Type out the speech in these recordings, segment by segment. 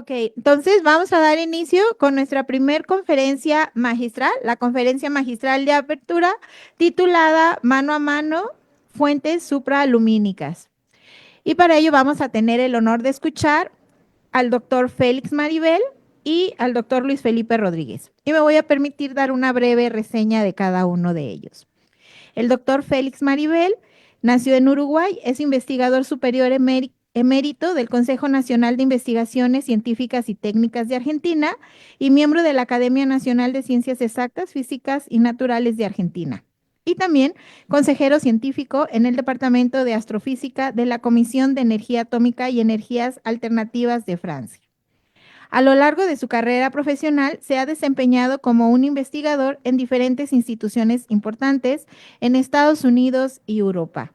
Ok, entonces vamos a dar inicio con nuestra primer conferencia magistral, la conferencia magistral de apertura titulada Mano a mano, fuentes supralumínicas. Y para ello vamos a tener el honor de escuchar al doctor Félix Maribel y al doctor Luis Felipe Rodríguez. Y me voy a permitir dar una breve reseña de cada uno de ellos. El doctor Félix Maribel nació en Uruguay, es investigador superior emérito del Consejo Nacional de Investigaciones Científicas y Técnicas de Argentina y miembro de la Academia Nacional de Ciencias Exactas, Físicas y Naturales de Argentina. Y también consejero científico en el Departamento de Astrofísica de la Comisión de Energía Atómica y Energías Alternativas de Francia. A lo largo de su carrera profesional se ha desempeñado como un investigador en diferentes instituciones importantes en Estados Unidos y Europa.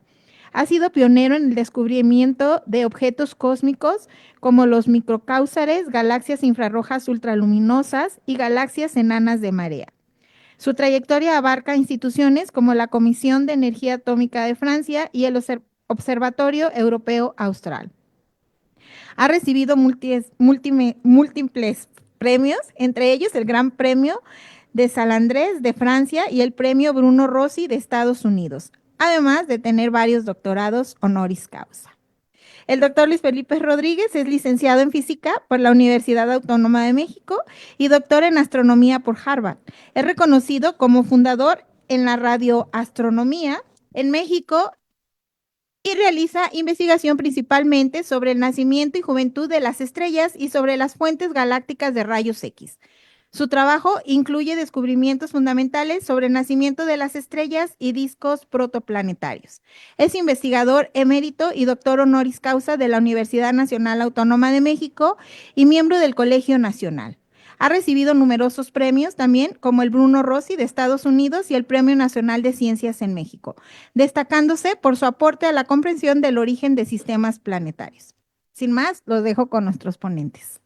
Ha sido pionero en el descubrimiento de objetos cósmicos como los microcáusares, galaxias infrarrojas ultraluminosas y galaxias enanas de marea. Su trayectoria abarca instituciones como la Comisión de Energía Atómica de Francia y el Observatorio Europeo Austral. Ha recibido múltiples premios, entre ellos el Gran Premio de San Andrés de Francia y el Premio Bruno Rossi de Estados Unidos, además de tener varios doctorados honoris causa. El doctor Luis Felipe Rodríguez es licenciado en física por la Universidad Autónoma de México y doctor en astronomía por Harvard. Es reconocido como fundador en la radioastronomía en México y realiza investigación principalmente sobre el nacimiento y juventud de las estrellas y sobre las fuentes galácticas de rayos X. Su trabajo incluye descubrimientos fundamentales sobre el nacimiento de las estrellas y discos protoplanetarios. Es investigador emérito y doctor honoris causa de la Universidad Nacional Autónoma de México y miembro del Colegio Nacional. Ha recibido numerosos premios también, como el Bruno Rossi de Estados Unidos y el Premio Nacional de Ciencias en México, destacándose por su aporte a la comprensión del origen de sistemas planetarios. Sin más, los dejo con nuestros ponentes.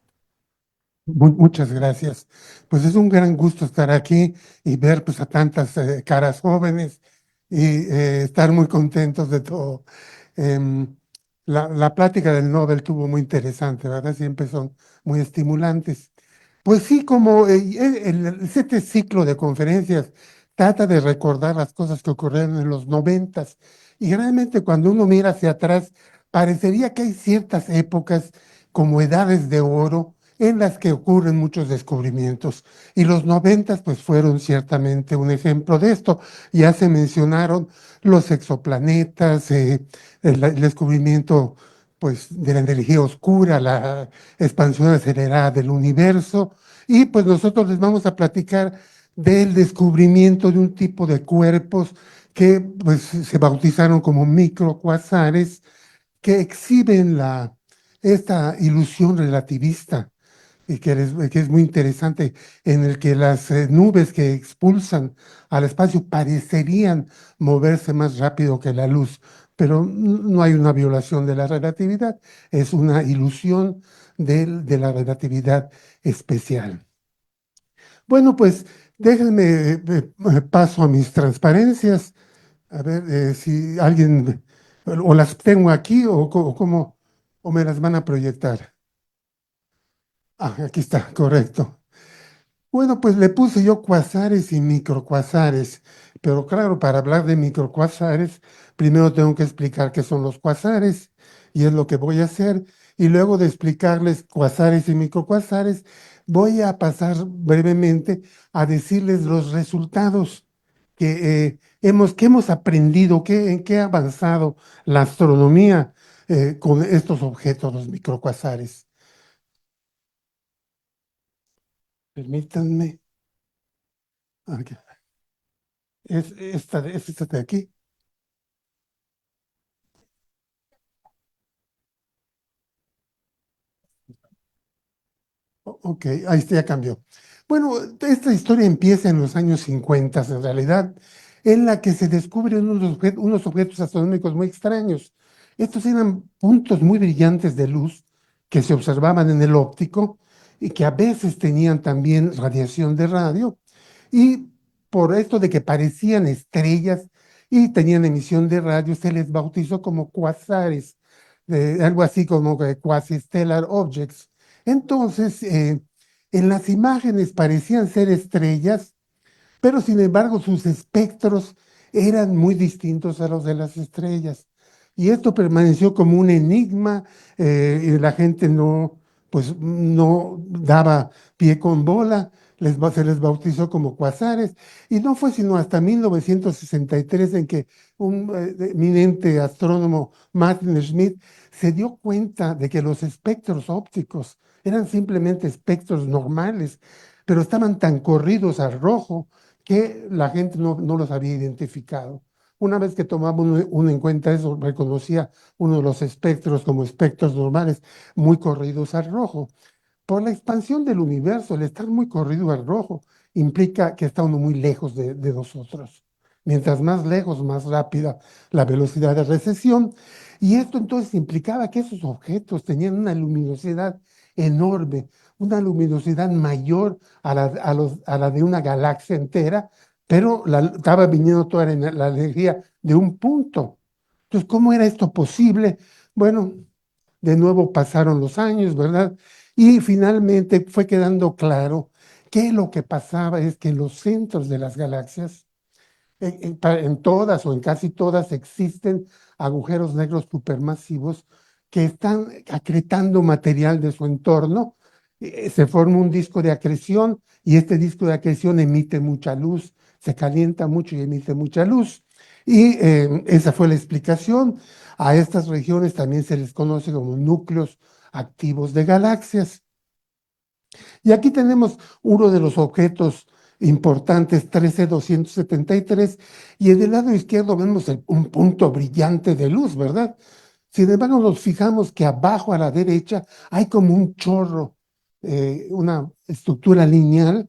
Muchas gracias. Pues es un gran gusto estar aquí y ver pues a tantas caras jóvenes y estar muy contentos de todo. Em, la plática del Nobel estuvo muy interesante, ¿verdad? Siempre son muy estimulantes. Pues sí, como este ciclo de conferencias trata de recordar las cosas que ocurrieron en los noventas y realmente cuando uno mira hacia atrás, parecería que hay ciertas épocas como edades de oro en las que ocurren muchos descubrimientos. Y los noventas pues fueron ciertamente un ejemplo de esto. Ya se mencionaron los exoplanetas, el descubrimiento pues de la energía oscura, la expansión acelerada del universo. Y pues nosotros les vamos a platicar del descubrimiento de un tipo de cuerpos que pues se bautizaron como microcuasares, que exhiben esta ilusión relativista y que es muy interesante, en el que las nubes que expulsan al espacio parecerían moverse más rápido que la luz, pero no hay una violación de la relatividad, es una ilusión de la relatividad especial. Bueno, pues déjenme paso a mis transparencias, a ver si alguien, o las tengo aquí o cómo, o me las van a proyectar. Ah, aquí está, correcto. Bueno, pues le puse yo cuasares y microcuasares, pero claro, para hablar de microcuasares, primero tengo que explicar qué son los cuasares, y es lo que voy a hacer, y luego de explicarles cuasares y microcuasares, voy a pasar brevemente a decirles los resultados que hemos aprendido, en qué ha avanzado la astronomía con estos objetos, los microcuasares. Permítanme. Aquí. Es esta de aquí. Ok, ahí está, ya cambió. Bueno, esta historia empieza en los años 50, en realidad, en la que se descubren unos objetos astronómicos muy extraños. Estos eran puntos muy brillantes de luz que se observaban en el óptico y que a veces tenían también radiación de radio. Y por esto de que parecían estrellas y tenían emisión de radio, se les bautizó como cuasares, algo así como quasi-stellar objects. Entonces, en las imágenes parecían ser estrellas, pero sin embargo sus espectros eran muy distintos a los de las estrellas. Y esto permaneció como un enigma, y la gente pues, no daba pie con bola, se les bautizó como cuasares, y no fue sino hasta 1963 en que un eminente astrónomo, Martin Schmidt, se dio cuenta de que los espectros ópticos eran simplemente espectros normales, pero estaban tan corridos al rojo que la gente no los había identificado. Una vez que tomaba uno en cuenta eso, reconocía uno de los espectros como espectros normales muy corridos al rojo. Por la expansión del universo, el estar muy corrido al rojo implica que está uno muy lejos de nosotros. Mientras más lejos, más rápida la velocidad de recesión. Y esto entonces implicaba que esos objetos tenían una luminosidad enorme, una luminosidad mayor a la de una galaxia entera, pero estaba viniendo toda la energía de un punto. Entonces, ¿cómo era esto posible? Bueno, de nuevo pasaron los años, ¿verdad? Y finalmente fue quedando claro que lo que pasaba es que en los centros de las galaxias, en todas o en casi todas, existen agujeros negros supermasivos que están acretando material de su entorno. Se forma un disco de acreción y este disco de acreción emite mucha luz, se calienta mucho y emite mucha luz. Y esa fue la explicación. A estas regiones también se les conoce como núcleos activos de galaxias. Y aquí tenemos uno de los objetos importantes, 13273, y en el lado izquierdo vemos un punto brillante de luz, ¿verdad? Sin embargo, nos fijamos que abajo a la derecha hay como un chorro, una estructura lineal,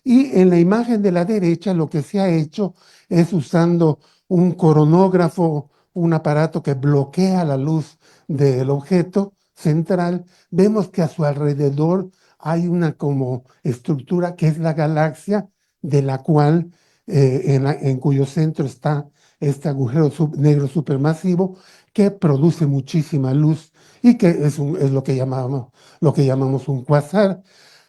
y en la imagen de la derecha lo que se ha hecho es usando un coronógrafo, un aparato que bloquea la luz del objeto central, vemos que a su alrededor hay una como estructura que es la galaxia, de la cual, en cuyo centro está este agujero negro supermasivo que produce muchísima luz y que es lo que llamamos un cuasar.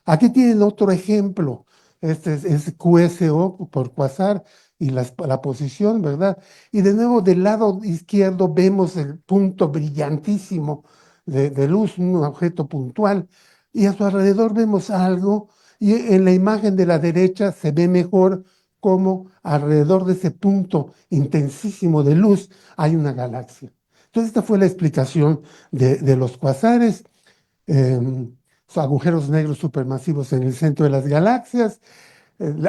Aquí tienen otro ejemplo. Este es QSO por quasar y la posición, ¿verdad? Y de nuevo del lado izquierdo vemos el punto brillantísimo de luz, un objeto puntual, y a su alrededor vemos algo, y en la imagen de la derecha se ve mejor cómo alrededor de ese punto intensísimo de luz hay una galaxia. Entonces, esta fue la explicación de los cuasares, agujeros negros supermasivos en el centro de las galaxias.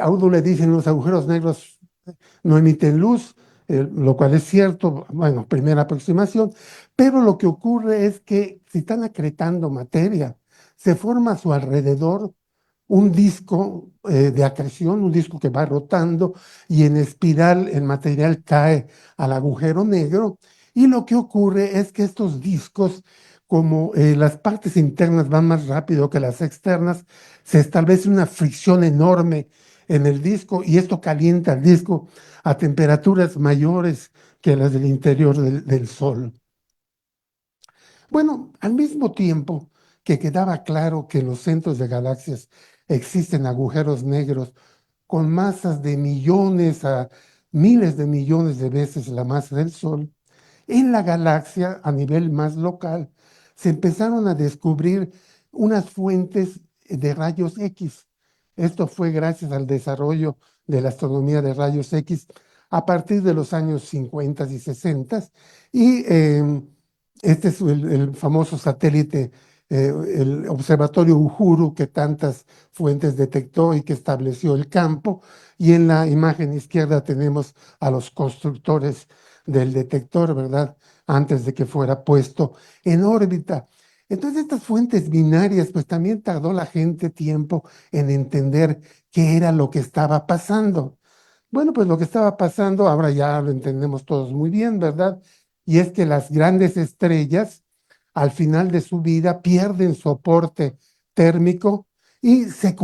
A uno le dicen los agujeros negros no emiten luz, lo cual es cierto, bueno, primera aproximación, pero lo que ocurre es que si están acretando materia, se forma a su alrededor un disco de acreción, un disco que va rotando y en espiral el material cae al agujero negro y lo que ocurre es que estos discos, como las partes internas van más rápido que las externas, se establece una fricción enorme en el disco y esto calienta el disco a temperaturas mayores que las del interior del Sol. Bueno, al mismo tiempo que quedaba claro que en los centros de galaxias existen agujeros negros con masas de millones a miles de millones de veces la masa del Sol, en la galaxia a nivel más local se empezaron a descubrir unas fuentes de rayos X. Esto fue gracias al desarrollo de la astronomía de rayos X a partir de los años 50 y 60 y este es el famoso satélite, el observatorio Uhuru, que tantas fuentes detectó y que estableció el campo. Y en la imagen izquierda tenemos a los constructores del detector, ¿verdad? Antes de que fuera puesto en órbita. Entonces, estas fuentes binarias, pues también tardó la gente tiempo en entender qué era lo que estaba pasando. Bueno, pues lo que estaba pasando, ahora ya lo entendemos todos muy bien, ¿verdad? Y es que las grandes estrellas, al final de su vida, pierden soporte térmico y se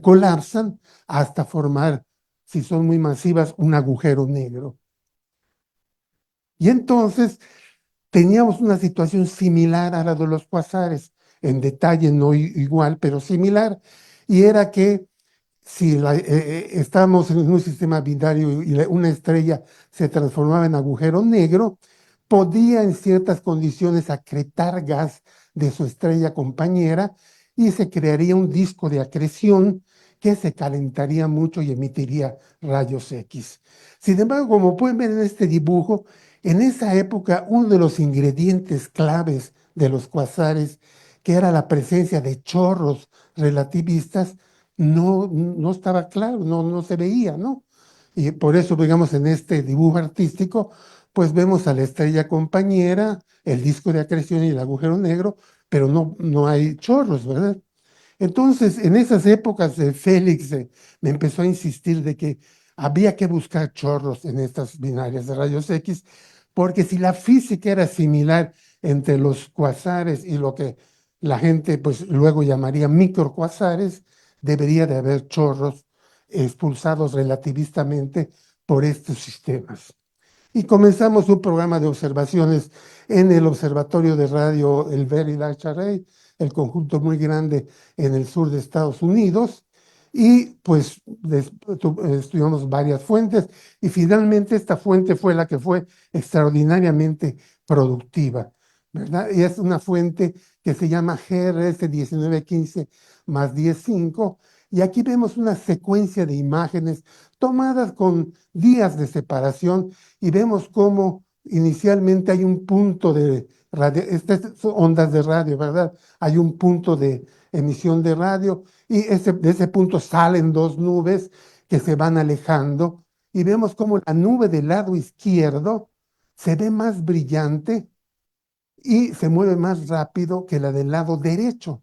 colapsan hasta formar, si son muy masivas, un agujero negro. Y entonces teníamos una situación similar a la de los cuasares. en detalle, no igual, pero similar, y era que si estábamos en un sistema binario y una estrella se transformaba en agujero negro, podía en ciertas condiciones acretar gas de su estrella compañera y se crearía un disco de acreción que se calentaría mucho y emitiría rayos X. Sin embargo, como pueden ver en este dibujo, en esa época uno de los ingredientes claves de los cuasares, que era la presencia de chorros relativistas, no estaba claro, no se veía, ¿no? Y por eso, digamos, en este dibujo artístico, pues vemos a la estrella compañera, el disco de acreción y el agujero negro, pero no hay chorros, ¿verdad? Entonces, en esas épocas, Félix me empezó a insistir de que había que buscar chorros en estas binarias de rayos X, porque si la física era similar entre los cuasares y lo que la gente pues luego llamaría microcuasares, debería de haber chorros expulsados relativistamente por estos sistemas. Y comenzamos un programa de observaciones en el Observatorio de Radio, el Very Large Array, el conjunto muy grande en el sur de Estados Unidos. Y pues estudiamos varias fuentes y finalmente esta fuente fue la que fue extraordinariamente productiva, ¿verdad? Y es una fuente que se llama GRS 1915 más 105 y aquí vemos una secuencia de imágenes tomadas con días de separación y vemos cómo inicialmente hay un punto de radio, estas son ondas de radio, ¿verdad? Hay un punto de emisión de radio y de ese punto salen dos nubes que se van alejando y vemos cómo la nube del lado izquierdo se ve más brillante y se mueve más rápido que la del lado derecho.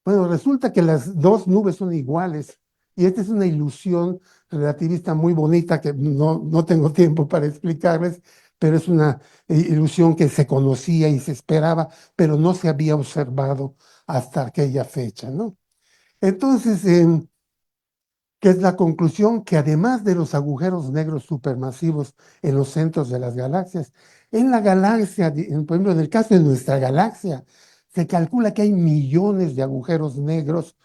Bueno, resulta que las dos nubes son iguales y esta es una ilusión relativista muy bonita que no tengo tiempo para explicarles, pero es una ilusión que se conocía y se esperaba, pero no se había observado hasta aquella fecha, ¿no? Entonces, ¿qué es la conclusión? Que además de los agujeros negros supermasivos en los centros de las galaxias, en la galaxia, por ejemplo, en el caso de nuestra galaxia, se calcula que hay millones de agujeros negros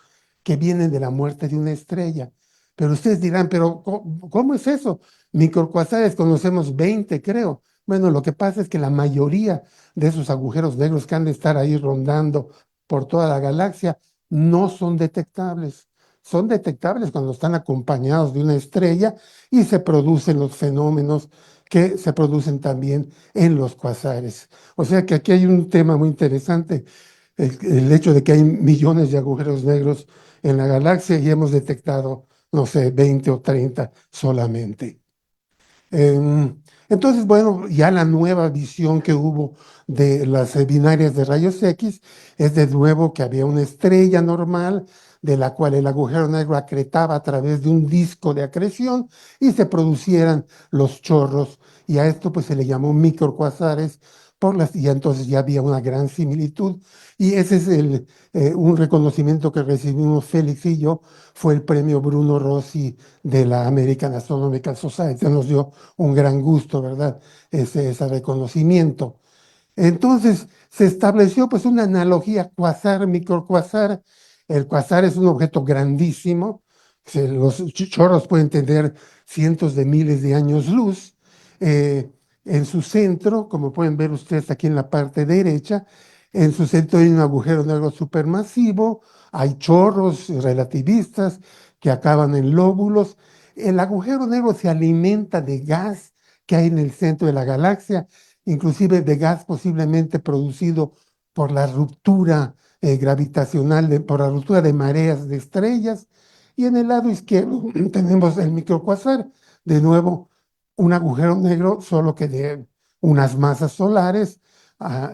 que vienen de la muerte de una estrella. Pero ustedes dirán, pero ¿cómo es eso? Microcuasares conocemos 20, creo. Bueno, lo que pasa es que la mayoría de esos agujeros negros que han de estar ahí rondando por toda la galaxia no son detectables. Son detectables cuando están acompañados de una estrella y se producen los fenómenos que se producen también en los cuasares. O sea que aquí hay un tema muy interesante, el hecho de que hay millones de agujeros negros en la galaxia y hemos detectado, no sé, 20 o 30 solamente. Entonces, bueno, ya la nueva visión que hubo de las binarias de rayos X es de nuevo que había una estrella normal de la cual el agujero negro acretaba a través de un disco de acreción y se producieran los chorros y a esto pues se le llamó microcuasares y entonces ya había una gran similitud y ese es un reconocimiento que recibimos Félix y yo, fue el premio Bruno Rossi de la American Astronomical Society, nos dio un gran gusto, ¿verdad? Ese reconocimiento. Entonces se estableció pues una analogía cuasar-microcuasar. El cuasar es un objeto grandísimo, los chorros pueden tener cientos de miles de años luz. En su centro, como pueden ver ustedes aquí en la parte derecha, en su centro hay un agujero negro supermasivo, hay chorros relativistas que acaban en lóbulos. El agujero negro se alimenta de gas que hay en el centro de la galaxia, inclusive de gas posiblemente producido por la ruptura gravitacional, por la ruptura de mareas de estrellas. Y en el lado izquierdo tenemos el microcuasar, de nuevo un agujero negro, solo que de unas masas solares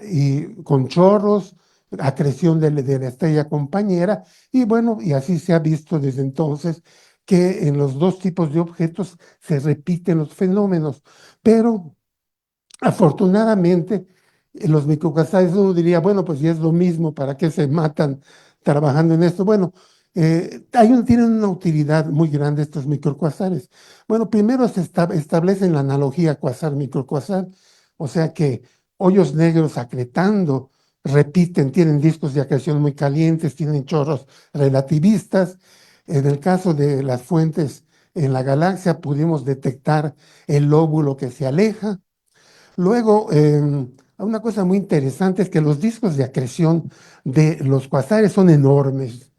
y con chorros, acreción de la estrella compañera, y bueno, y así se ha visto desde entonces que en los dos tipos de objetos se repiten los fenómenos, pero afortunadamente, los microcuasares uno diría, bueno, pues ya es lo mismo, ¿para qué se matan trabajando en esto? Bueno, tienen una utilidad muy grande estos microcuasares. Bueno, primero se establecen la analogía cuasar-microcuasar, o sea que hoyos negros acretando repiten, tienen discos de acreción muy calientes, tienen chorros relativistas. En el caso de las fuentes en la galaxia, pudimos detectar el lóbulo que se aleja. Luego, una cosa muy interesante es que los discos de acreción de los cuasares son enormes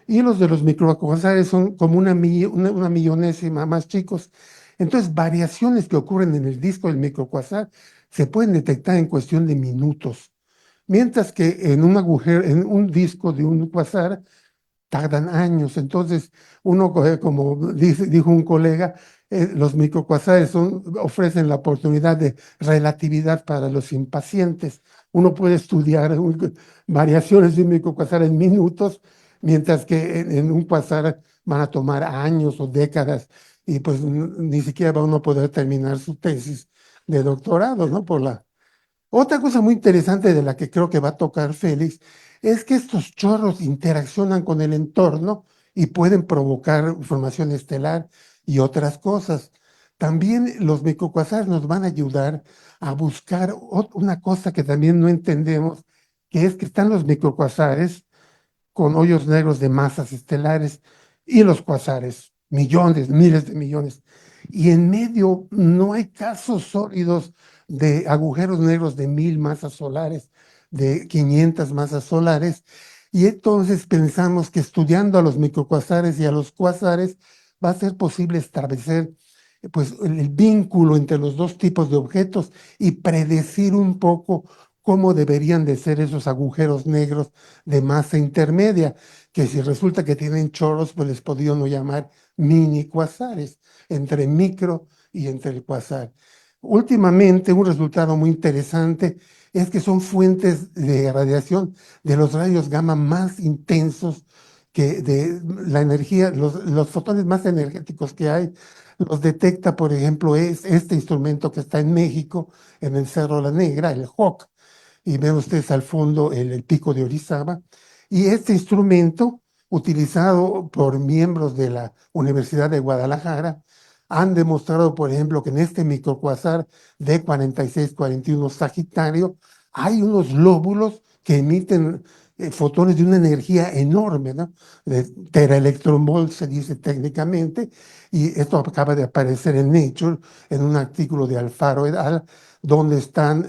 y los de los microcuasares son como una millonésima más chicos. Entonces, variaciones que ocurren en el disco del microcuasar se pueden detectar en cuestión de minutos, mientras que en un agujero, en un disco de un cuasar, tardan años. Entonces, uno, como dijo un colega, los microcuasares ofrecen la oportunidad de relatividad para los impacientes. Uno puede estudiar variaciones de un microcuasar en minutos, mientras que en un cuasar van a tomar años o décadas y pues ni siquiera va uno a poder terminar su tesis de doctorado, ¿no? Otra cosa muy interesante de la que creo que va a tocar Félix es que estos chorros interaccionan con el entorno y pueden provocar formación estelar y otras cosas. También los microcuasares nos van a ayudar a buscar una cosa que también no entendemos, que es que están los microcuasares con hoyos negros de masas estelares y los cuasares, millones, miles de millones. Y en medio no hay casos sólidos de agujeros negros de 1000 masas solares, de 500 masas solares. Y entonces pensamos que estudiando a los microcuasares y a los cuasares va a ser posible establecer pues, el vínculo entre los dos tipos de objetos y predecir un poco cómo deberían de ser esos agujeros negros de masa intermedia, que si resulta que tienen chorros, pues les podríamos llamar mini cuasares, entre micro y entre el cuasar. Últimamente, un resultado muy interesante es que son fuentes de radiación de los rayos gamma más intensos que de la energía, los fotones más energéticos que hay, los detecta, por ejemplo, es este instrumento que está en México, en el Cerro La Negra, el HOC, y ven ustedes al fondo el pico de Orizaba. Y este instrumento, utilizado por miembros de la Universidad de Guadalajara, han demostrado, por ejemplo, que en este microcuasar D4641 Sagitario hay unos lóbulos que emiten fotones de una energía enorme, ¿no? De teraelectronvolt se dice técnicamente, y esto acaba de aparecer en Nature, en un artículo de Alfaro et al, donde están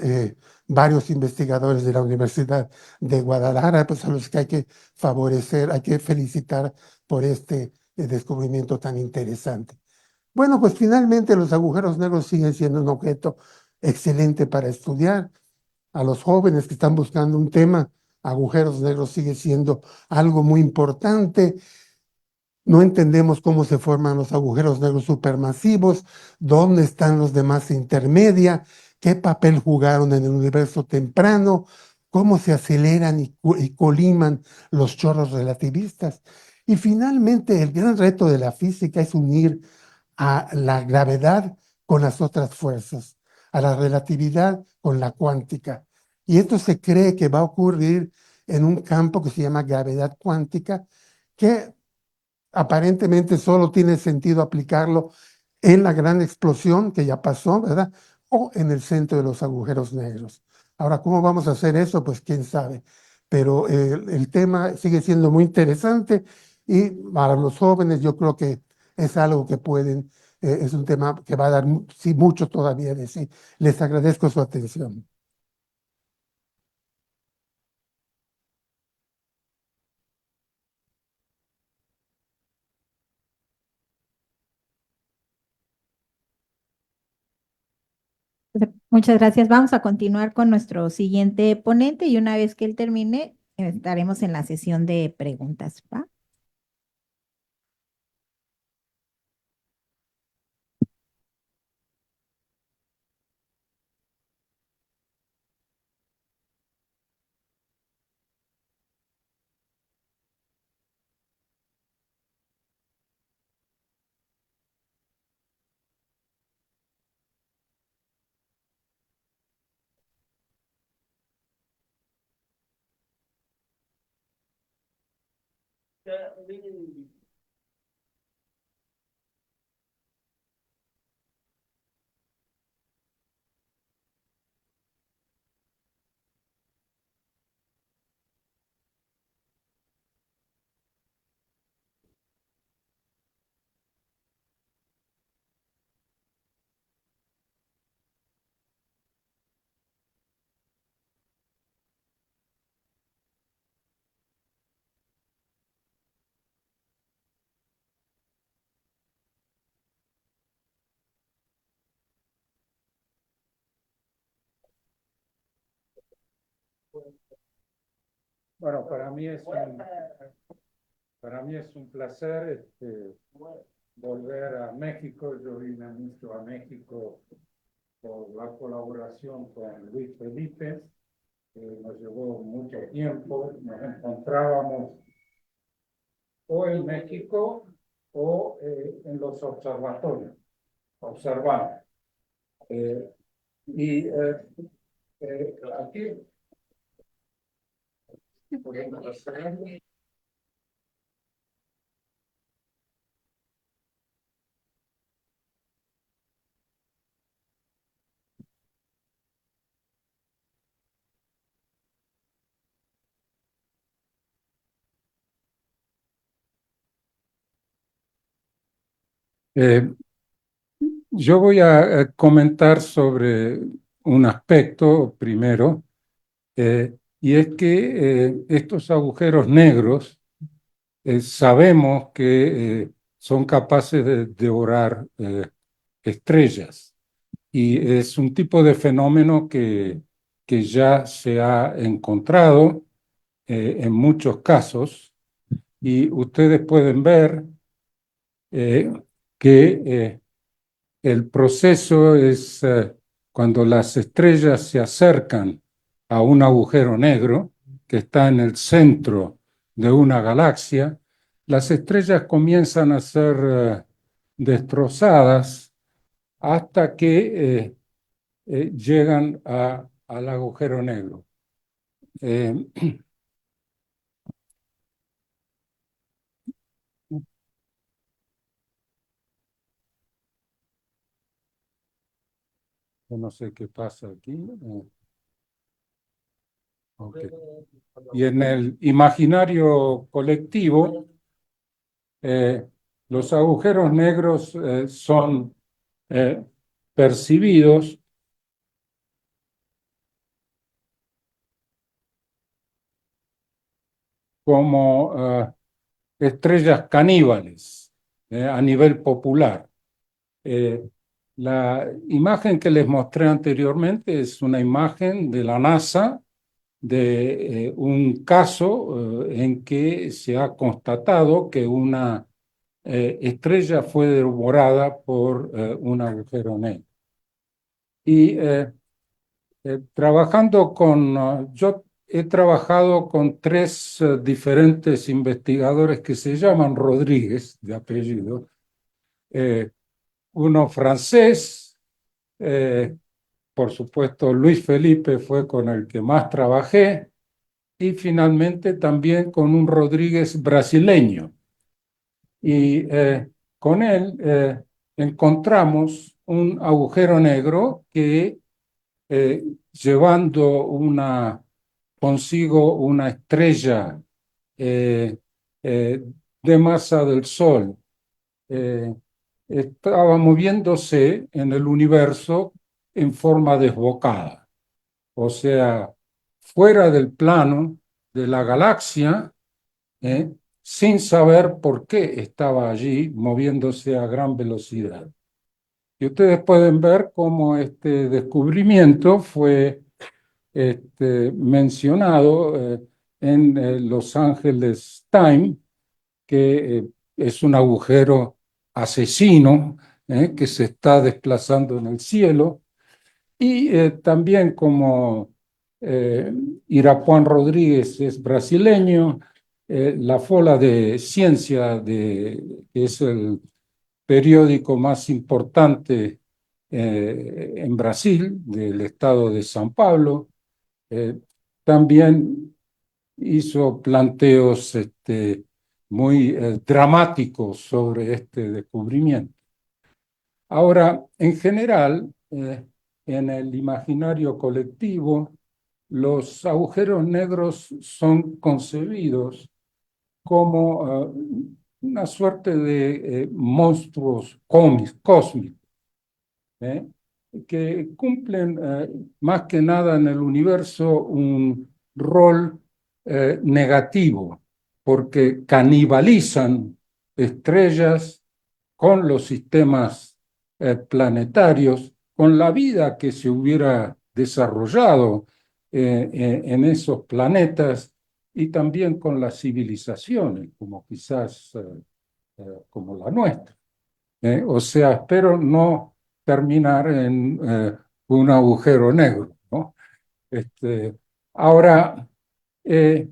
varios investigadores de la Universidad de Guadalajara, pues a los que hay que favorecer, hay que felicitar por este descubrimiento tan interesante. Bueno, pues finalmente los agujeros negros siguen siendo un objeto excelente para estudiar. A los jóvenes que están buscando un tema, agujeros negros sigue siendo algo muy importante. No entendemos cómo se forman los agujeros negros supermasivos, dónde están los de masa intermedia, qué papel jugaron en el universo temprano, cómo se aceleran y coliman los chorros relativistas. Y finalmente, el gran reto de la física es unir a la gravedad con las otras fuerzas, a la relatividad con la cuántica. Y esto se cree que va a ocurrir en un campo que se llama gravedad cuántica, que aparentemente solo tiene sentido aplicarlo en la gran explosión que ya pasó, ¿verdad? O en el centro de los agujeros negros. Ahora, ¿cómo vamos a hacer eso? Pues quién sabe. Pero el tema sigue siendo muy interesante y para los jóvenes yo creo que es algo que pueden, es un tema que va a dar sí, mucho todavía de sí. Les agradezco su atención. Muchas gracias. Vamos a continuar con nuestro siguiente ponente y una vez que él termine, estaremos en la sesión de preguntas, ¿va? Bueno, para mí es un placer volver a México. Yo vine mucho a México por la colaboración con Luis Felipe. Nos llevó mucho tiempo. Nos encontrábamos o en México o en los observatorios, observando. Y aquí podemos hacer. Eh, yo voy a comentar sobre un aspecto primero, y es que estos agujeros negros sabemos que son capaces de devorar estrellas, y es un tipo de fenómeno que ya se ha encontrado en muchos casos, y ustedes pueden ver eh, que el proceso es cuando las estrellas se acercan a un agujero negro que está en el centro de una galaxia. Las estrellas comienzan a ser destrozadas hasta que llegan al agujero negro. Eh, no sé qué pasa aquí. Okay. Y en el imaginario colectivo, los agujeros negros son eh, percibidos como estrellas caníbales a nivel popular. Eh, la imagen que les mostré anteriormente es una imagen de la NASA de un caso en que se ha constatado que una estrella fue devorada por un agujero negro. Y trabajando yo he trabajado con tres diferentes investigadores que se llaman Rodríguez, de apellido, eh, uno francés, por supuesto Luis Felipe fue con el que más trabajé, y finalmente también con un Rodríguez brasileño. Y con él encontramos un agujero negro que eh, llevando consigo una estrella eh, eh, de masa del Sol, eh, estaba moviéndose en el universo en forma desbocada, o sea, fuera del plano de la galaxia, eh, sin saber por qué estaba allí moviéndose a gran velocidad. Y ustedes pueden ver cómo este descubrimiento fue mencionado en Los Angeles Times, que es un agujero asesino que se está desplazando en el cielo, y también como eh, Irapuan Rodríguez es brasileño, la Fola de Ciencia, que es el periódico más importante en Brasil, del estado de São Paulo, eh, también hizo planteos muy dramáticos sobre este descubrimiento. Ahora, en general, en el imaginario colectivo, los agujeros negros son concebidos como una suerte de monstruos cósmicos, ¿eh? Que cumplen más que nada en el universo un rol negativo, porque canibalizan estrellas con los sistemas planetarios, con la vida que se hubiera desarrollado en esos planetas y también con las civilizaciones, como quizás como la nuestra. O sea, espero no terminar en un agujero negro, ¿no? Ahora, eh,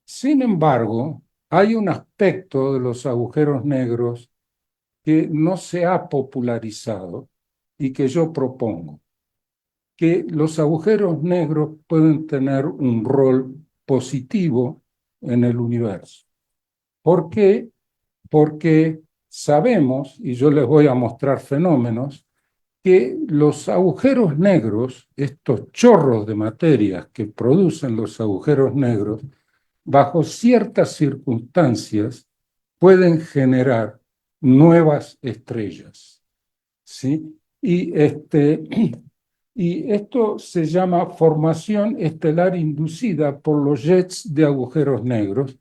sin embargo, hay un aspecto de los agujeros negros que no se ha popularizado y que yo propongo, que los agujeros negros pueden tener un rol positivo en el universo. ¿Por qué? Porque sabemos, y yo les voy a mostrar fenómenos, que los agujeros negros, estos chorros de materia que producen los agujeros negros, bajo ciertas circunstancias pueden generar nuevas estrellas, ¿sí? Y esto se llama formación estelar inducida por los jets de agujeros negros,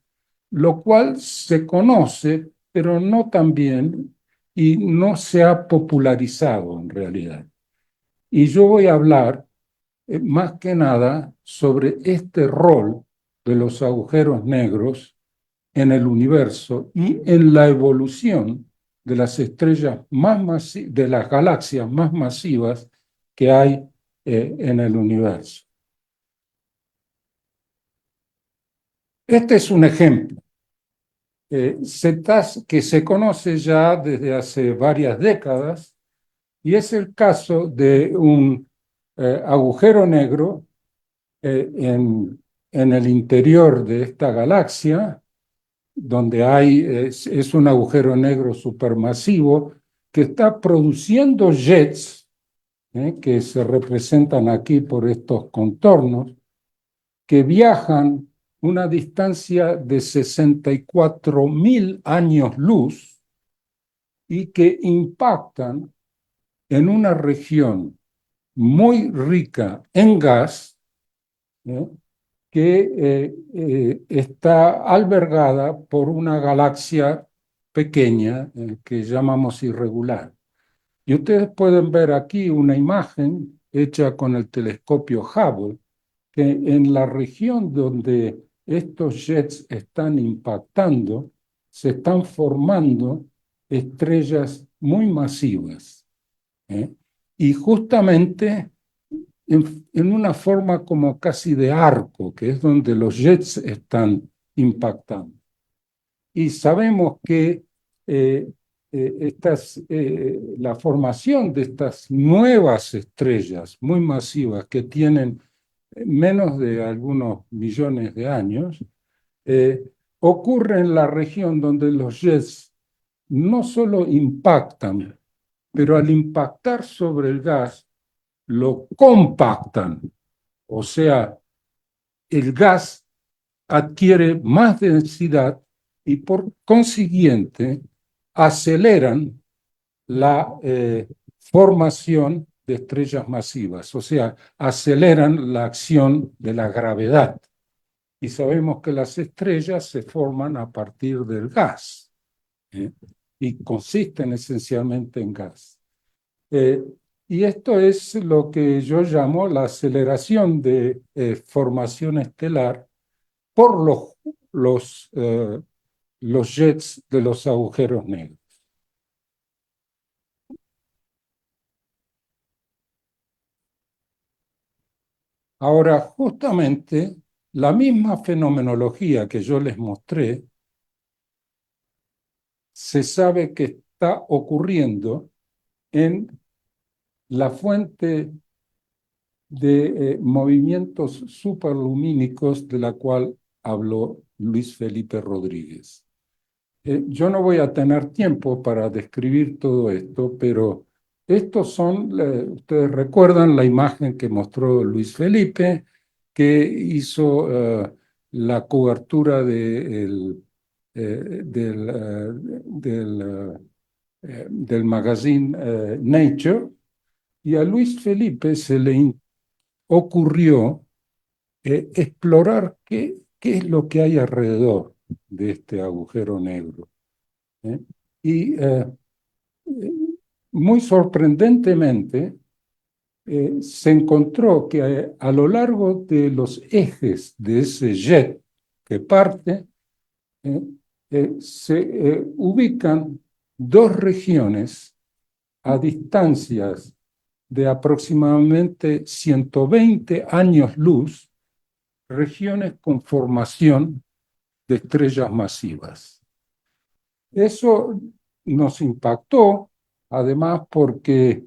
lo cual se conoce, pero no tan bien y no se ha popularizado en realidad. Y yo voy a hablar más que nada sobre este rol de los agujeros negros en el universo y en la evolución de las estrellas de las galaxias más masivas que hay en el universo. Este es un ejemplo que se conoce ya desde hace varias décadas y es el caso de un agujero negro en el interior de esta galaxia, donde es un agujero negro supermasivo que está produciendo jets, que se representan aquí por estos contornos, que viajan una distancia de 64.000 años luz y que impactan en una región muy rica en gas, ¿eh? que está albergada por una galaxia pequeña que llamamos irregular. Y ustedes pueden ver aquí una imagen hecha con el telescopio Hubble, que en la región donde estos jets están impactando, se están formando estrellas muy masivas. ¿Eh? Y justamente en una forma como casi de arco, que es donde los jets están impactando. Y sabemos que la formación de estas nuevas estrellas muy masivas que tienen menos de algunos millones de años, ocurre en la región donde los jets no solo impactan, pero al impactar sobre el gas, lo compactan, o sea, el gas adquiere más densidad y por consiguiente aceleran la formación de estrellas masivas, o sea, aceleran la acción de la gravedad. Y sabemos que las estrellas se forman a partir del gas, y consisten esencialmente en gas. Y esto es lo que yo llamo la aceleración de formación estelar por los jets de los agujeros negros. Ahora, justamente la misma fenomenología que yo les mostré se sabe que está ocurriendo en la fuente de movimientos superlumínicos de la cual habló Luis Felipe Rodríguez. Yo no voy a tener tiempo para describir todo esto, pero estos son, ustedes recuerdan la imagen que mostró Luis Felipe, que hizo la cobertura del magazine Nature, y a Luis Felipe se le ocurrió explorar qué es lo que hay alrededor de este agujero negro. Y muy sorprendentemente se encontró que a lo largo de los ejes de ese jet que parte, se ubican dos regiones a distancias de aproximadamente 120 años luz, regiones con formación de estrellas masivas. Eso nos impactó, además porque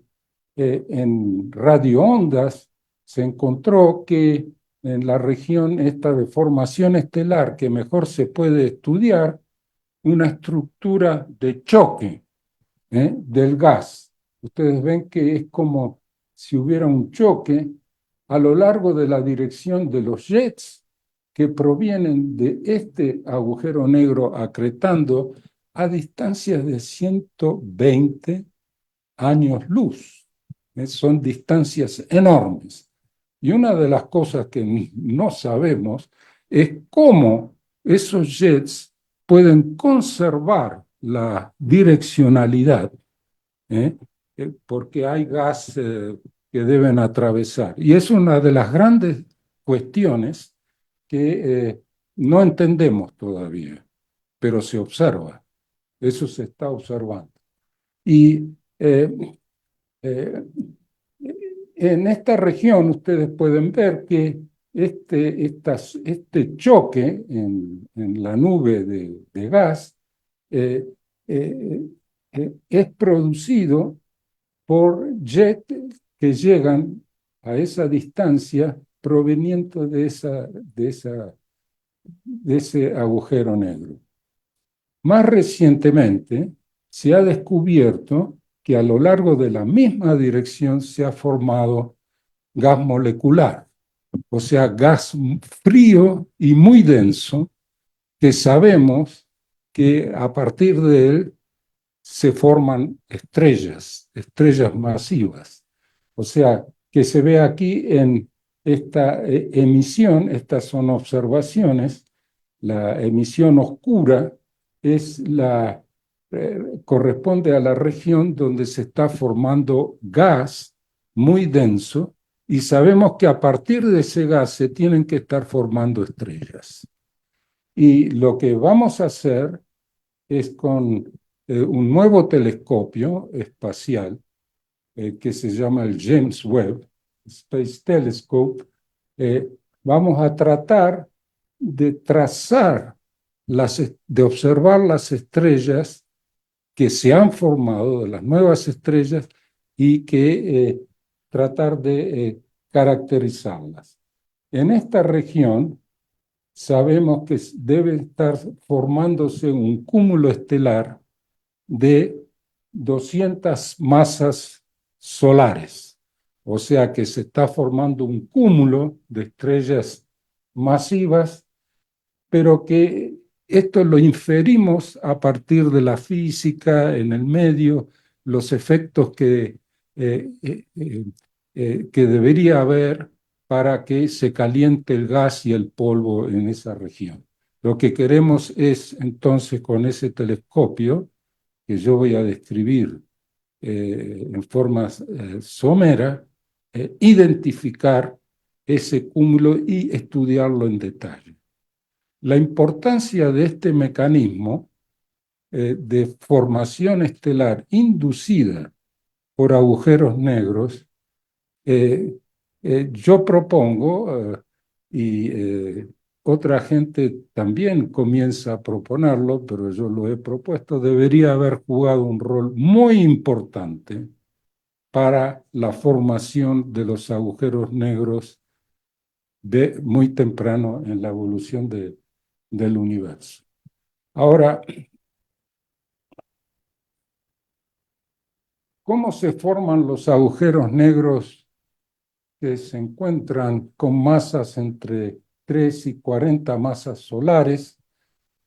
en radioondas se encontró que en la región esta de formación estelar que mejor se puede estudiar, una estructura de choque del gas. Ustedes ven que es como si hubiera un choque a lo largo de la dirección de los jets que provienen de este agujero negro acretando a distancias de 120 años luz. Son distancias enormes. Y una de las cosas que no sabemos es cómo esos jets pueden conservar la direccionalidad, porque hay gas que deben atravesar. Y es una de las grandes cuestiones que no entendemos todavía, pero se observa. Eso se está observando. Y eh, en esta región ustedes pueden ver que este choque en la nube de gas eh, eh, es producido por jets que llegan a esa distancia proveniente de ese agujero negro. Más recientemente, se ha descubierto que a lo largo de la misma dirección se ha formado gas molecular, o sea, gas frío y muy denso, que sabemos que a partir de él se forman estrellas masivas. O sea, que se ve aquí en esta emisión, estas son observaciones, la emisión oscura es corresponde a la región donde se está formando gas muy denso y sabemos que a partir de ese gas se tienen que estar formando estrellas. Y lo que vamos a hacer es con un nuevo telescopio espacial que se llama el James Webb Space Telescope, vamos a tratar de trazar, de observar las estrellas que se han formado, de las nuevas estrellas, y que tratar de caracterizarlas. En esta región sabemos que debe estar formándose un cúmulo estelar de 200 masas solares. O sea que se está formando un cúmulo de estrellas masivas, pero que esto lo inferimos a partir de la física en el medio, los efectos que debería haber para que se caliente el gas y el polvo en esa región. Lo que queremos es entonces con ese telescopio, que yo voy a describir en forma somera, identificar ese cúmulo y estudiarlo en detalle. La importancia de este mecanismo de formación estelar inducida por agujeros negros, yo propongo, y otra gente también comienza a proponerlo, pero yo lo he propuesto, debería haber jugado un rol muy importante para la formación de los agujeros negros muy temprano en la evolución del universo. Ahora, ¿cómo se forman los agujeros negros que se encuentran con masas entre 3 y 40 masas solares,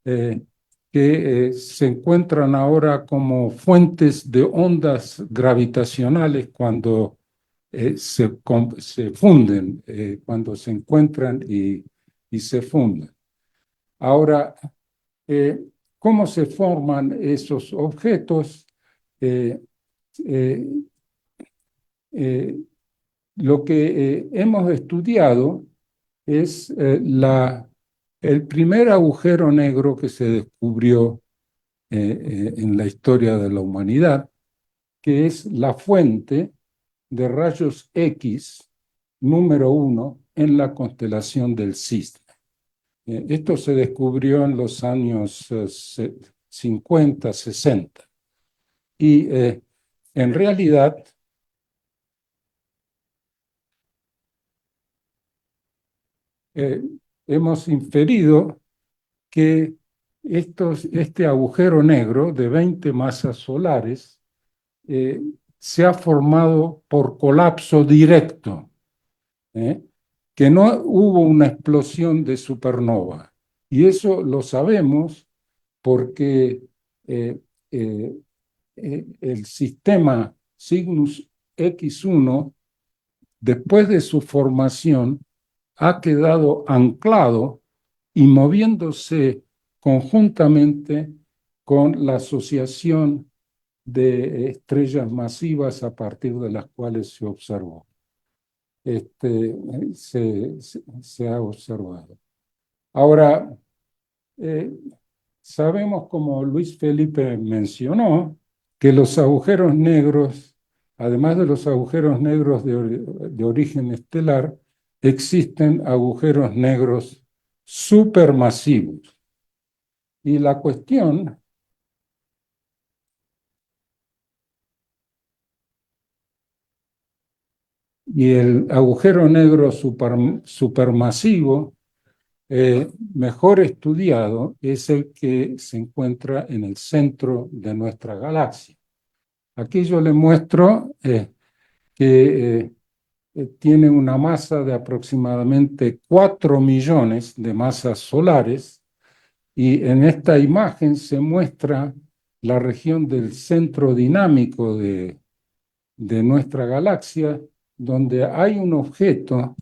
que se encuentran ahora como fuentes de ondas gravitacionales cuando se funden, cuando se encuentran y se funden? Ahora, ¿cómo se forman esos objetos? Eh, eh, lo que hemos estudiado es el primer agujero negro que se descubrió en la historia de la humanidad, que es la fuente de rayos X número 1 en la constelación del Cisne. Esto se descubrió en los años 50, 60. Y en realidad hemos inferido que este agujero negro de 20 masas solares se ha formado por colapso directo, que no hubo una explosión de supernova. Y eso lo sabemos porque el sistema Cygnus X1, después de su formación, ha quedado anclado y moviéndose conjuntamente con la asociación de estrellas masivas a partir de las cuales se observó. Se ha observado. Ahora, sabemos, como Luis Felipe mencionó, que los agujeros negros, además de los agujeros negros de origen estelar, existen agujeros negros supermasivos. Y la cuestión y el agujero negro supermasivo mejor estudiado es el que se encuentra en el centro de nuestra galaxia. Aquí yo le muestro que tiene una masa de aproximadamente 4 millones de masas solares, y en esta imagen se muestra la región del centro dinámico de nuestra galaxia, donde hay un objeto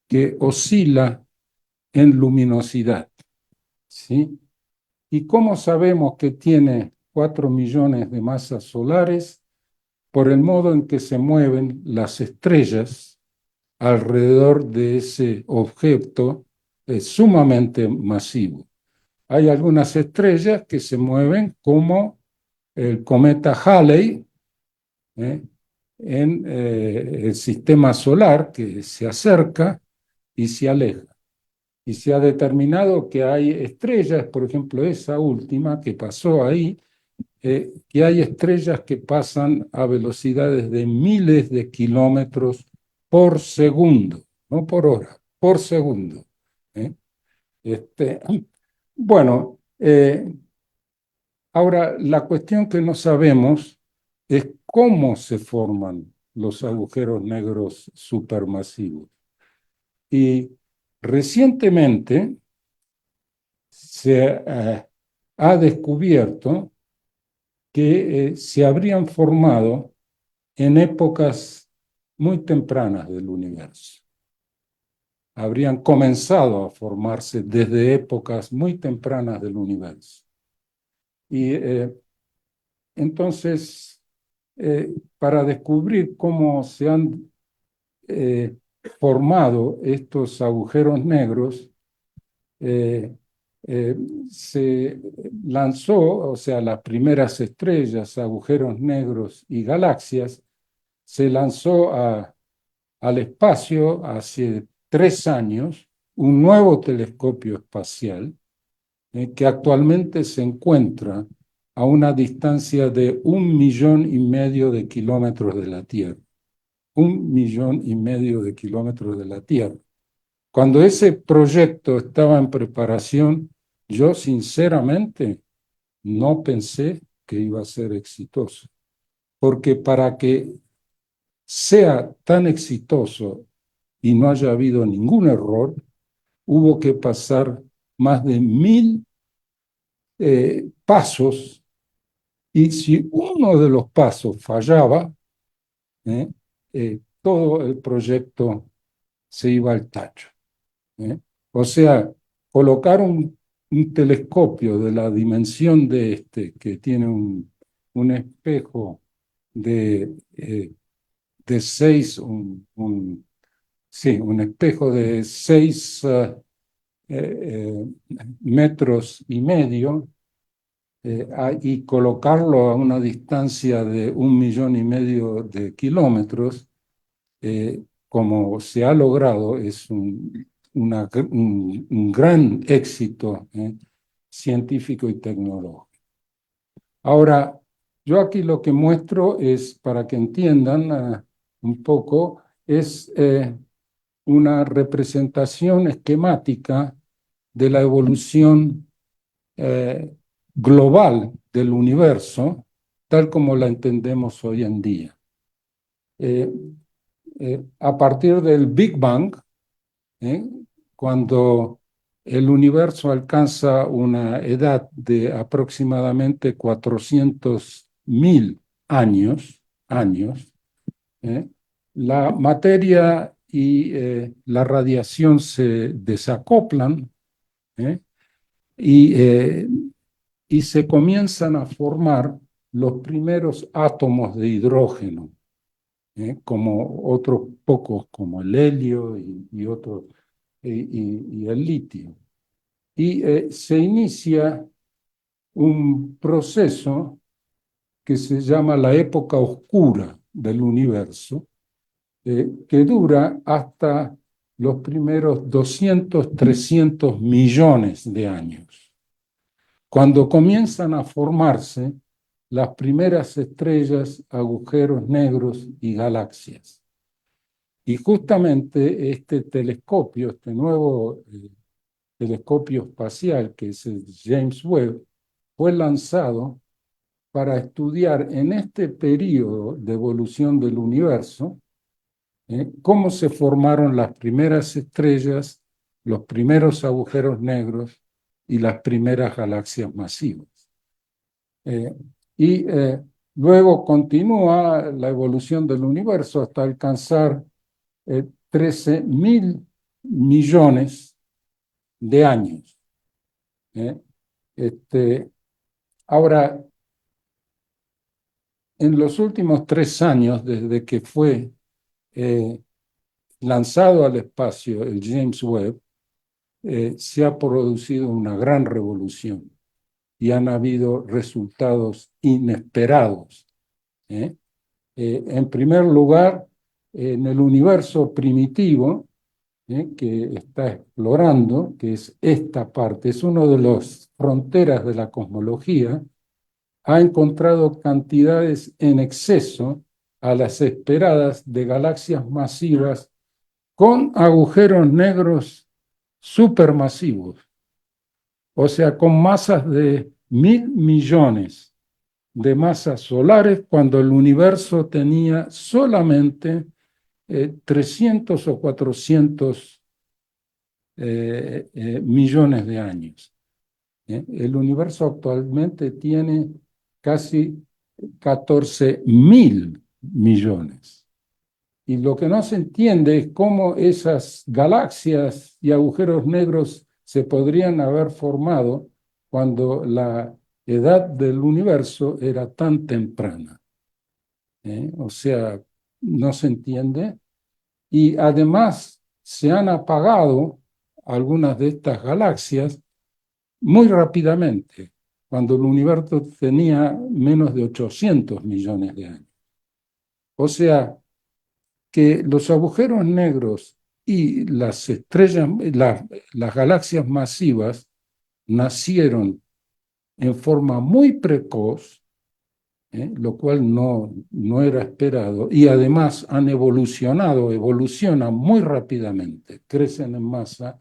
que oscila en luminosidad, ¿sí? ¿Y cómo sabemos que tiene 4 millones de masas solares? Por el modo en que se mueven las estrellas alrededor de ese objeto sumamente masivo. Hay algunas estrellas que se mueven como el cometa Halley en el sistema solar, que se acerca y se aleja. Y se ha determinado que hay estrellas, por ejemplo, esa última que pasó ahí, que hay estrellas que pasan a velocidades de miles de kilómetros por segundo, no por hora, por segundo. Bueno, ahora la cuestión que no sabemos es cómo se forman los agujeros negros supermasivos. Y recientemente se ha descubierto que se habrían formado en épocas muy tempranas del universo. Habrían comenzado a formarse desde épocas muy tempranas del universo. Y entonces, para descubrir cómo se han formado estos agujeros negros, se lanzó, o sea, las primeras estrellas, agujeros negros y galaxias, se lanzó al espacio hace 3 años un nuevo telescopio espacial que actualmente se encuentra a una distancia de 1,5 millones de kilómetros de la Tierra. 1,5 millones de kilómetros de la Tierra. Cuando ese proyecto estaba en preparación, yo sinceramente no pensé que iba a ser exitoso, porque para que sea tan exitoso y no haya habido ningún error, hubo que pasar más de 1.000 pasos, y si uno de los pasos fallaba, todo el proyecto se iba al tacho. O sea, colocar un telescopio de la dimensión de este, que tiene un espejo de de 6, sí, un espejo de 6 metros y medio, y colocarlo a una distancia de 1,5 millones de kilómetros, como se ha logrado, es un gran éxito científico y tecnológico. Ahora, yo aquí lo que muestro es, para que entiendan un poco, es una representación esquemática de la evolución global del universo, tal como la entendemos hoy en día. A partir del Big Bang, cuando el universo alcanza una edad de aproximadamente 400.000 años, la materia y la radiación se desacoplan, ¿eh? y, eh, y se comienzan a formar los primeros átomos de hidrógeno, como otros pocos, como el helio y otros, y el litio. Y se inicia un proceso que se llama la época oscura del universo, que dura hasta los primeros 200, 300 millones de años, cuando comienzan a formarse las primeras estrellas, agujeros negros y galaxias. Y justamente este telescopio, este nuevo telescopio espacial, que es el James Webb, fue lanzado para estudiar en este periodo de evolución del universo cómo se formaron las primeras estrellas, los primeros agujeros negros y las primeras galaxias masivas. Y luego continúa la evolución del universo hasta alcanzar 13.000 millones de años. Ahora, en los últimos 3 años, desde que fue lanzado al espacio el James Webb, se ha producido una gran revolución y han habido resultados inesperados. En primer lugar, en el universo primitivo, que está explorando, que es esta parte, es una de las fronteras de la cosmología, ha encontrado cantidades en exceso a las esperadas de galaxias masivas con agujeros negros supermasivos, o sea, con masas de 1.000 millones de masas solares, cuando el universo tenía solamente 300 o 400 millones de años. El universo actualmente tiene casi 14.000 millones. Y lo que no se entiende es cómo esas galaxias y agujeros negros se podrían haber formado cuando la edad del universo era tan temprana. O sea, no se entiende. Y además se han apagado algunas de estas galaxias muy rápidamente, cuando el universo tenía menos de 800 millones de años. O sea, que los agujeros negros y las estrellas, las galaxias masivas, nacieron en forma muy precoz, lo cual no era esperado, y además han evolucionan muy rápidamente, crecen en masa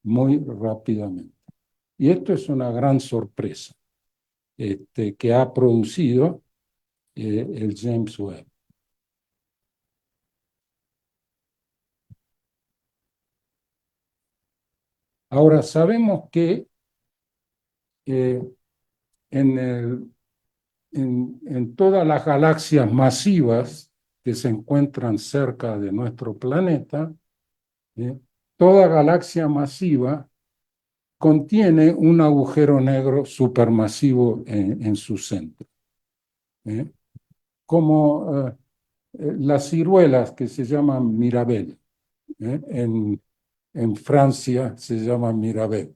muy rápidamente. Y esto es una gran sorpresa que ha producido el James Webb. Ahora, sabemos que en todas las galaxias masivas que se encuentran cerca de nuestro planeta, toda galaxia masiva contiene un agujero negro supermasivo en su centro. Como las ciruelas que se llaman Mirabel. En Francia se llama Mirabel.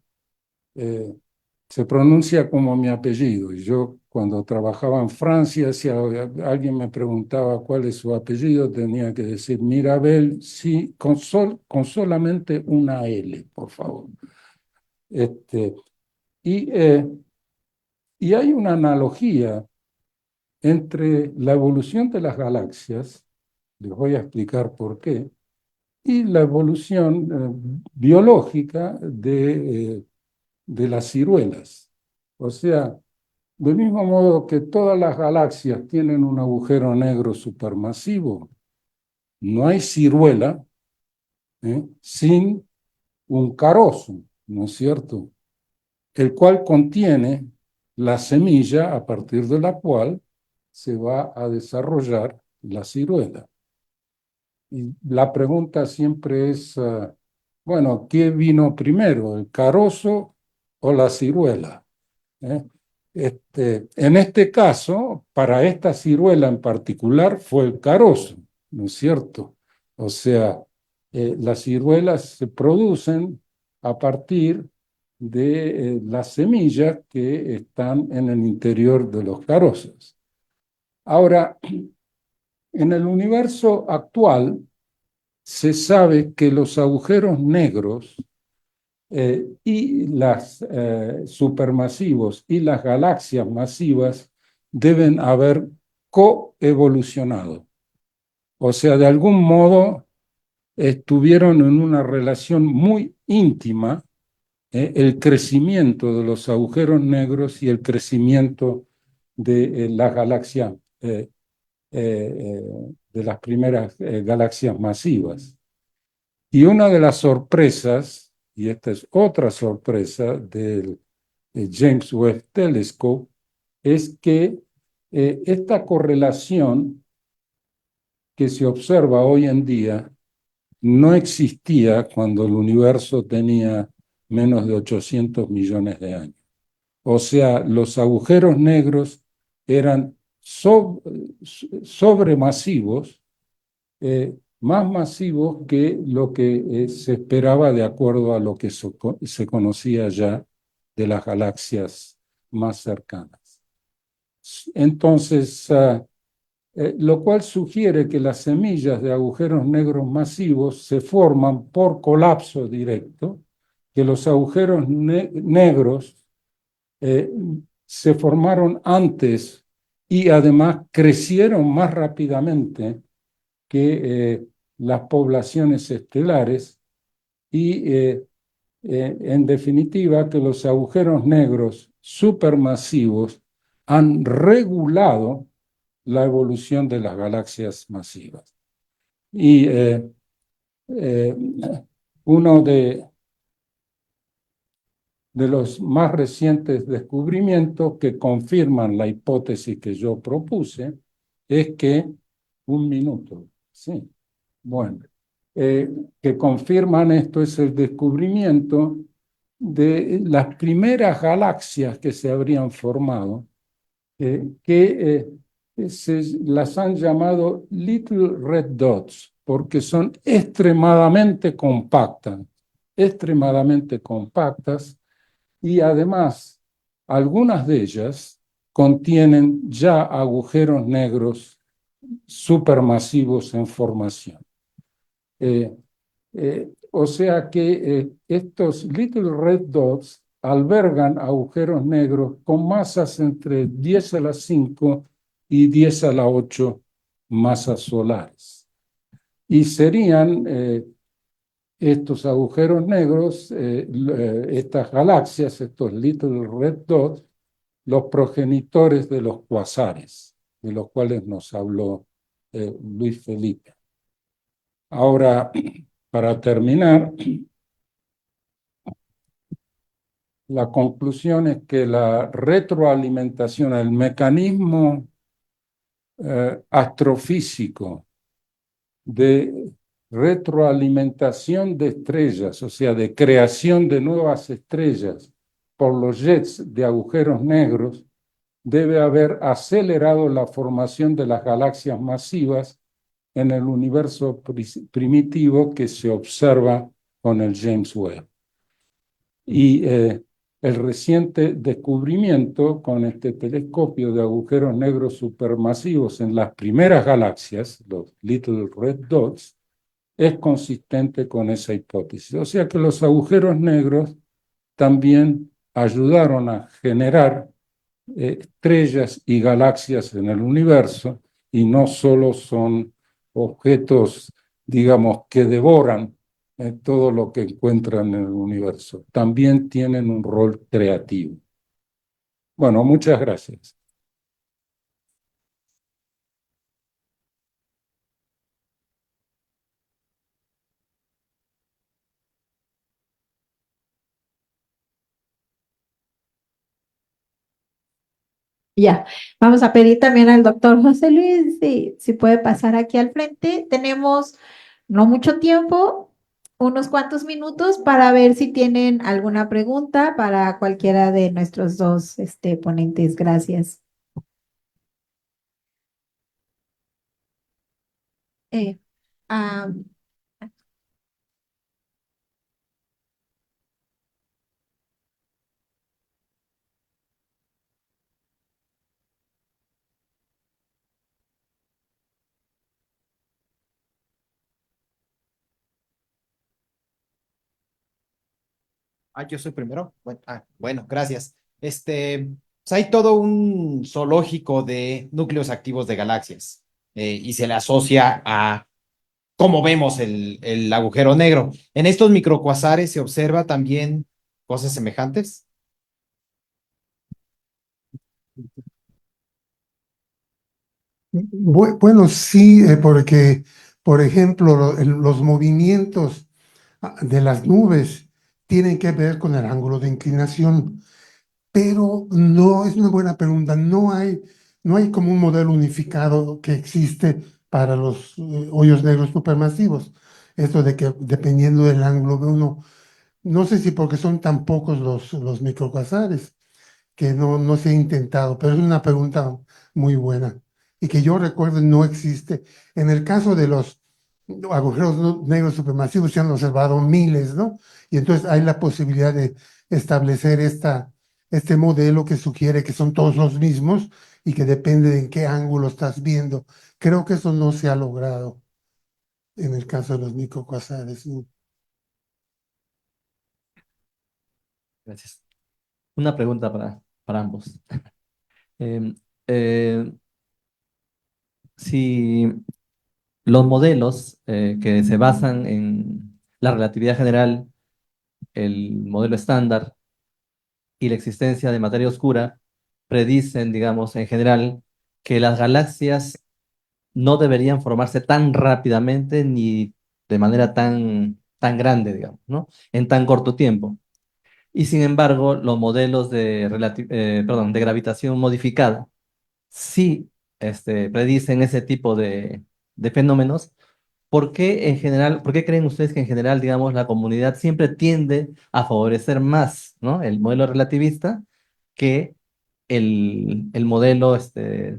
Se pronuncia como mi apellido. Y yo, cuando trabajaba en Francia, si alguien me preguntaba cuál es su apellido, tenía que decir Mirabel, sí, con solamente una L, por favor. Y, y hay una analogía entre la evolución de las galaxias, les voy a explicar por qué, y la evolución biológica de las ciruelas. O sea, del mismo modo que todas las galaxias tienen un agujero negro supermasivo, no hay ciruela sin un carozo, ¿no es cierto? El cual contiene la semilla a partir de la cual se va a desarrollar la ciruela. Y la pregunta siempre es, bueno, ¿qué vino primero, el carozo o la ciruela? ¿Eh? En este caso, para esta ciruela en particular, fue el carozo, ¿no es cierto? O sea, las ciruelas se producen a partir de las semillas que están en el interior de los carozos. Ahora, en el universo actual, se sabe que los agujeros negros y las supermasivos y las galaxias masivas deben haber coevolucionado. O sea, de algún modo estuvieron en una relación muy íntima el crecimiento de los agujeros negros y el crecimiento de las galaxias, de las primeras galaxias masivas. Y una de las sorpresas, y esta es otra sorpresa del James Webb Telescope, es que esta correlación que se observa hoy en día no existía cuando el universo tenía menos de 800 millones de años. O sea, los agujeros negros eran sobremasivos, más masivos que lo que se esperaba de acuerdo a lo que se conocía ya de las galaxias más cercanas. Entonces, lo cual sugiere que las semillas de agujeros negros masivos se forman por colapso directo, que los agujeros negros se formaron antes y además crecieron más rápidamente que las poblaciones estelares y, en definitiva, que los agujeros negros supermasivos han regulado la evolución de las galaxias masivas. Y uno de los más recientes descubrimientos que confirman la hipótesis que yo propuse es que, un minuto, sí, bueno, que confirman esto es el descubrimiento de las primeras galaxias que se habrían formado, que las han llamado Little Red Dots, porque son extremadamente compactas, y además algunas de ellas contienen ya agujeros negros supermasivos en formación. O sea que estos Little Red Dots albergan agujeros negros con masas entre 10 a la 5 y 10 a la 8 masas solares. Y serían estos agujeros negros, estas galaxias, estos Little Red Dots, los progenitores de los cuasares, de los cuales nos habló Luis Felipe. Ahora, para terminar, la conclusión es que la retroalimentación, el mecanismo astrofísico de retroalimentación de estrellas, o sea, de creación de nuevas estrellas por los jets de agujeros negros, debe haber acelerado la formación de las galaxias masivas en el universo primitivo que se observa con el James Webb. Y el reciente descubrimiento con este telescopio de agujeros negros supermasivos en las primeras galaxias, los Little Red Dots, es consistente con esa hipótesis. O sea que los agujeros negros también ayudaron a generar estrellas y galaxias en el universo y no solo son objetos, digamos, que devoran todo lo que encuentran en el universo. También tienen un rol creativo. Bueno, muchas gracias. Ya, vamos a pedir también al doctor José Luis si puede pasar aquí al frente. Tenemos no mucho tiempo, unos cuantos minutos para ver si tienen alguna pregunta para cualquiera de nuestros dos ponentes. Gracias. Eh, ah, Yo soy primero. Bueno, gracias. Pues hay todo un zoológico de núcleos activos de galaxias y se le asocia a cómo vemos el agujero negro. ¿En estos microcuasares se observa también cosas semejantes? Bueno, sí, porque, por ejemplo, los movimientos de las nubes tienen que ver con el ángulo de inclinación, pero no es una buena pregunta. No hay como un modelo unificado que existe para los hoyos negros supermasivos. Esto de que dependiendo del ángulo de uno, no sé si porque son tan pocos los microcuasares que no se ha intentado, pero es una pregunta muy buena y que yo recuerdo no existe. En el caso de los agujeros negros supermasivos se han observado miles, ¿no? Y entonces hay la posibilidad de establecer este modelo que sugiere que son todos los mismos y que depende de en qué ángulo estás viendo. Creo que eso no se ha logrado en el caso de los microcuasares, ¿no? Gracias. Una pregunta para ambos. Em, eh, si los modelos que se basan en la relatividad general, el modelo estándar y la existencia de materia oscura predicen, digamos, en general, que las galaxias no deberían formarse tan rápidamente ni de manera tan grande, digamos, ¿no? En tan corto tiempo. Y sin embargo, los modelos de gravitación modificada sí predicen ese tipo de fenómenos. ¿Por qué creen ustedes que en general, digamos, la comunidad siempre tiende a favorecer más, ¿no? El modelo relativista que el modelo de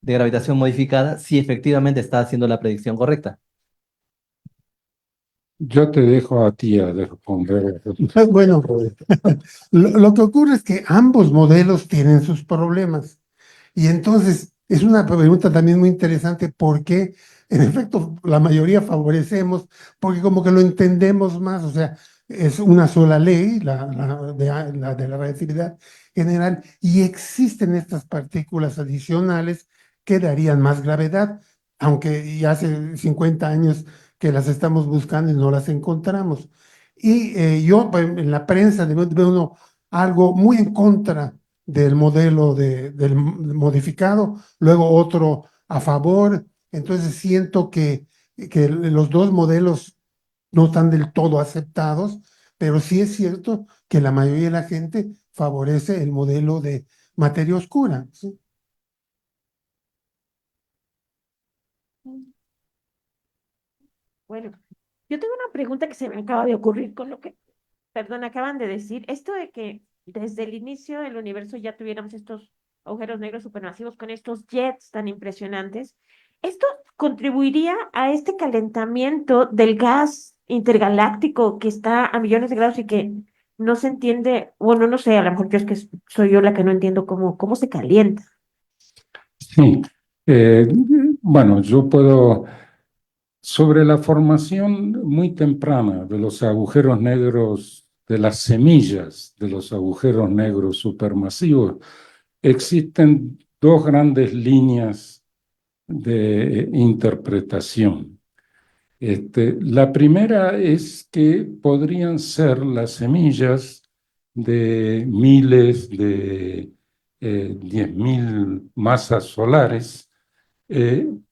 gravitación modificada, si efectivamente está haciendo la predicción correcta? Yo te dejo a ti a responder. Bueno, lo que ocurre es que ambos modelos tienen sus problemas. Y entonces es una pregunta también muy interesante porque en efecto la mayoría favorecemos porque como que lo entendemos más, o sea, es una sola ley, la de la relatividad general, y existen estas partículas adicionales que darían más gravedad, aunque ya hace 50 años que las estamos buscando y no las encontramos. Y yo pues, en la prensa veo uno algo muy en contra del modelo del modificado, luego otro a favor. Entonces siento que los dos modelos no están del todo aceptados, pero sí es cierto que la mayoría de la gente favorece el modelo de materia oscura, ¿sí? Bueno, yo tengo una pregunta que se me acaba de ocurrir con lo que, perdón, acaban de decir. Esto de que desde el inicio del universo ya tuviéramos estos agujeros negros supermasivos con estos jets tan impresionantes, ¿esto contribuiría a este calentamiento del gas intergaláctico que está a millones de grados y que no se entiende? Bueno, no sé, a lo mejor yo es que soy yo la que no entiendo cómo se calienta. Sí, eh, bueno, yo puedo, sobre la formación muy temprana de los agujeros negros, de las semillas de los agujeros negros supermasivos, existen dos grandes líneas de interpretación. La primera es que podrían ser las semillas de miles de 10.000 masas solares,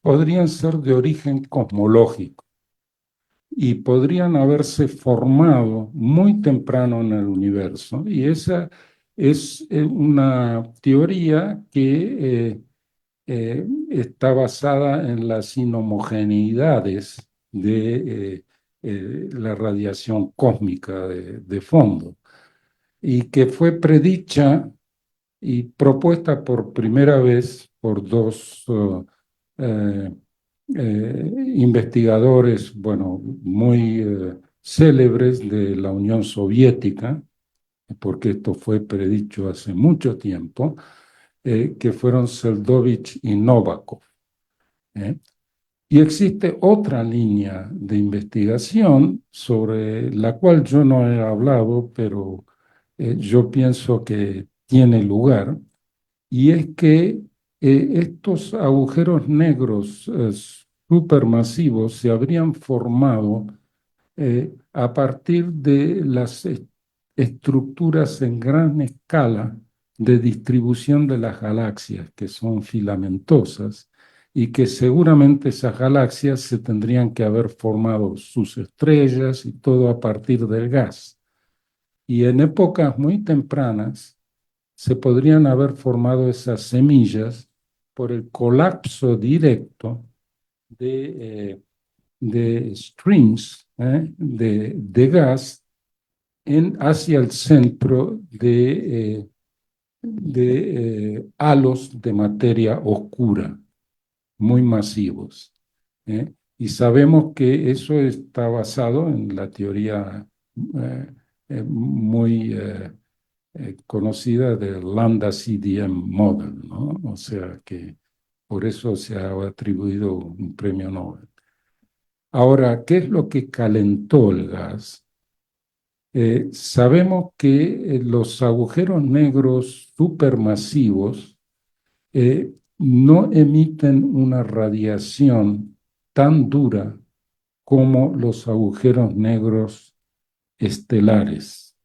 podrían ser de origen cosmológico y podrían haberse formado muy temprano en el universo. Y esa es una teoría que está basada en las inhomogeneidades de la radiación cósmica de fondo y que fue predicha y propuesta por primera vez por dos eh, investigadores, bueno, muy célebres de la Unión Soviética, porque esto fue predicho hace mucho tiempo, que fueron Seldovich y Novakov. ¿Eh? Y existe otra línea de investigación sobre la cual yo no he hablado, pero yo pienso que tiene lugar, y es que estos agujeros negros supermasivos se habrían formado a partir de las estructuras en gran escala de distribución de las galaxias, que son filamentosas, y que seguramente esas galaxias se tendrían que haber formado sus estrellas y todo a partir del gas. Y en épocas muy tempranas se podrían haber formado esas semillas por el colapso directo de streams de gas hacia el centro de halos de materia oscura muy masivos. Y sabemos que eso está basado en la teoría eh, muy conocida del Lambda CDM Model, ¿no? O sea que por eso se ha atribuido un premio Nobel. Ahora, ¿qué es lo que calentó el gas? Sabemos que los agujeros negros supermasivos no emiten una radiación tan dura como los agujeros negros estelares,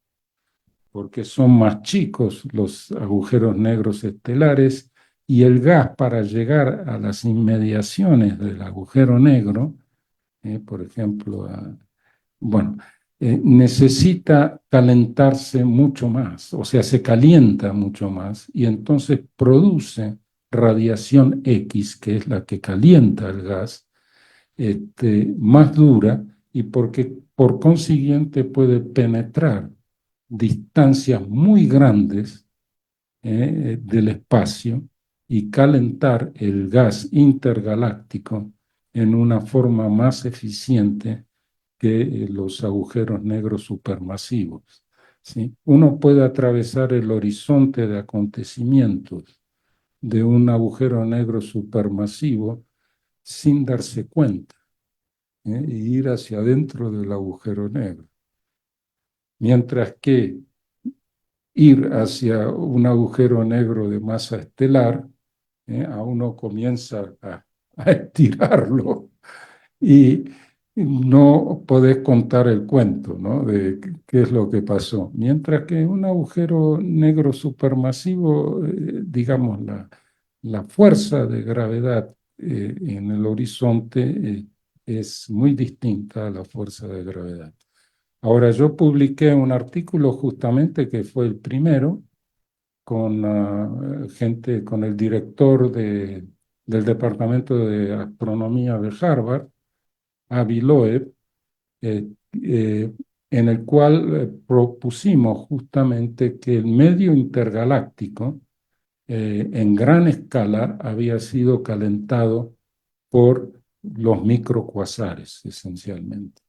porque son más chicos los agujeros negros estelares y el gas para llegar a las inmediaciones del agujero negro, por ejemplo, bueno, necesita calentarse mucho más, o sea, se calienta mucho más y entonces produce radiación X, que es la que calienta el gas, más dura y porque por consiguiente puede penetrar distancias muy grandes del espacio y calentar el gas intergaláctico en una forma más eficiente que los agujeros negros supermasivos. ¿Sí? Uno puede atravesar el horizonte de acontecimientos de un agujero negro supermasivo sin darse cuenta, e ir hacia adentro del agujero negro. Mientras que ir hacia un agujero negro de masa estelar, a uno comienza a estirarlo y no podés contar el cuento, ¿no? De qué es lo que pasó. Mientras que un agujero negro supermasivo, digamos, la fuerza de gravedad en el horizonte es muy distinta a la fuerza de gravedad. Ahora, yo publiqué un artículo justamente que fue el primero con gente, con el director del Departamento de Astronomía de Harvard, Avi Loeb, eh, eh, en el cual propusimos justamente que el medio intergaláctico en gran escala había sido calentado por los microcuasares, esencialmente.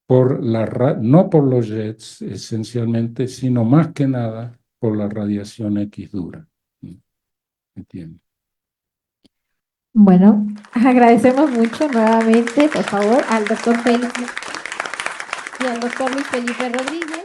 No por los jets, esencialmente, sino más que nada por la radiación X dura. ¿Entiendes? Bueno, agradecemos mucho nuevamente, por favor, al doctor Félix y al doctor Luis Felipe Rodríguez.